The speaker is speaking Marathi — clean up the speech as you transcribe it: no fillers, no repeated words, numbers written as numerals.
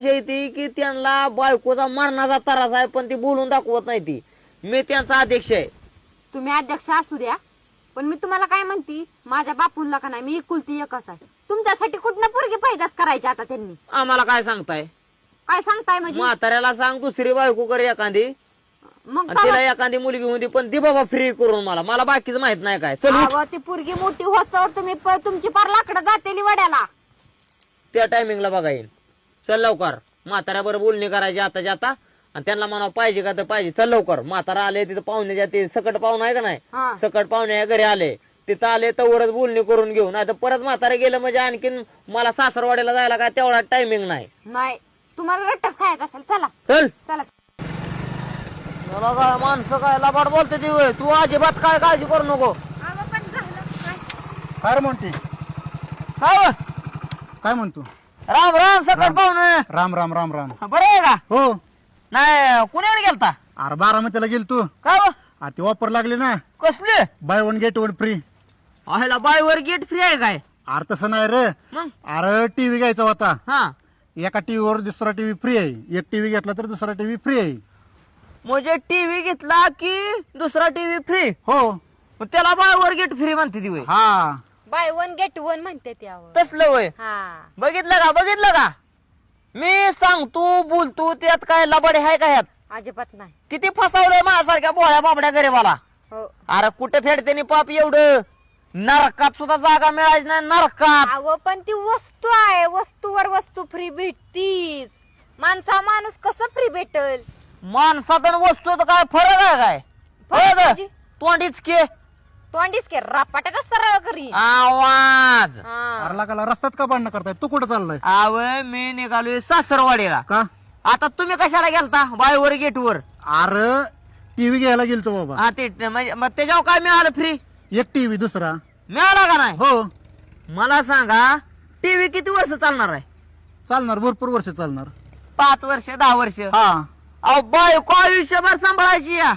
ती की त्यांना बायकोचा मरणाचा त्रास आहे, पण ती बोलून दाखवत नाही. ती मी त्यांचा अध्यक्ष आहे. तुम्ही अध्यक्ष असू द्या, पण मी तुम्हाला काय म्हणते, माझ्या बापूंला का नाही, मी एकुलती एकच आहे. तुमच्यासाठी कुठनं पोरगी पैदास करायची आता त्यांनी. आम्हाला काय सांगताय? काय सांगताय म्हणजे? म्हाताऱ्याला सांग दुसरी बायको कर एखादी, मग आणि तिला एखादी मुलगी होती, पण ती बाबा फ्री करून मला बाकीचं माहित नाही काय. चल उठ. ती पोरगी मोठी होस्तवर तुम्ही तुमची पार लाकडं जातेली वड्याला. त्या टायमिंगला बघा येईल. चल लवकर, म्हाताऱ्या बरोबर बोलणी करायची आताच्या आता, आणि त्यांना म्हणावं पाहिजे का तर पाहिजे. चल लवकर. म्हातारा आले तिथं पाहुणे जाते, सकट पाहुणा आहे का नाही, हा. सकट पाहुणे घरी आले, तिथं आले तवरच बोलणी करून घेऊन. आता परत म्हातारे गेलं म्हणजे आणखीन मला सासरवाडीला जायला काय तेवढा टायमिंग नाही. नाही, तुम्हाला रट्टाच खायचा असेल. चला चल चला. मला काय माणसं काय लबाड बोलते ती होय. तू अजिबात काय काळजी करू नको. काय म्हणते? काय काय म्हणतो? राम राम सकट पाहुणे. राम राम राम राम. बरं आहे का? हो. नाही कुणीकडे गेलता? अरे बारामतीला गेल तू. काय ते ऑफर लागली ना, कसले? By one get one free. ह्याला बाय वर गेट फ्री आहे काय? अरे तसं नाही रे. मग अरे टीव्ही घ्यायचा होता, हा, एका टीव्हीवर दुसरा टीव्ही फ्री आहे. एक टीव्ही घेतला तर दुसरा टीव्ही फ्री आहे. म्हणजे टीव्ही घेतला की दुसरा टीव्ही फ्री? हो. मग त्याला बाय वर गेट फ्री म्हणते ती होय. हा. बाय वन गेट वन म्हणते त्यावर. तसलं होय. हा, बघितलं का मी सांगतो बोलतो त्यात काय लबाडे आहे का ह्यात? अजिबात नाही. किती फसवलंय माझ्यासारख्या बोळ्या बाबड्या गरीबाला. हो. अरे कुठे फेडते पाप एवढं? नरकात सुद्धा जागा मिळायची नाही नरकात. अहो पण ती वस्तू आहे, वस्तूवर वस्तू फ्री भेटतीच. माणूस कसं फ्री भेटल? माणसात आणि वस्तूत काय फरक आहे काय? फरक म्हणजे? तोंडीच के तोंडीच के रापाट्याचा सरळ करी आवाज. अरे लागाला रस्त्यात का भांडणं करताय? तू कुठं चाललाय? आव मी निघालोय सासरवाडीला. का? आता तुम्ही कशाला गेलता बायवर गेटवर? अरे टीव्ही घ्यायला गेलतो बाबा. हा ते म्हणजे मग त्याच्यावर काय मिळालं फ्री? एक टीव्ही दुसरा. मिळाला का नाही? हो. मला सांगा टीव्ही किती वर्ष चालणार आहे? चालणार, भरपूर वर्ष चालणार. 5 वर्ष 10 वर्ष? हा. अहो बायको आयुष्यभर सांभाळायची या.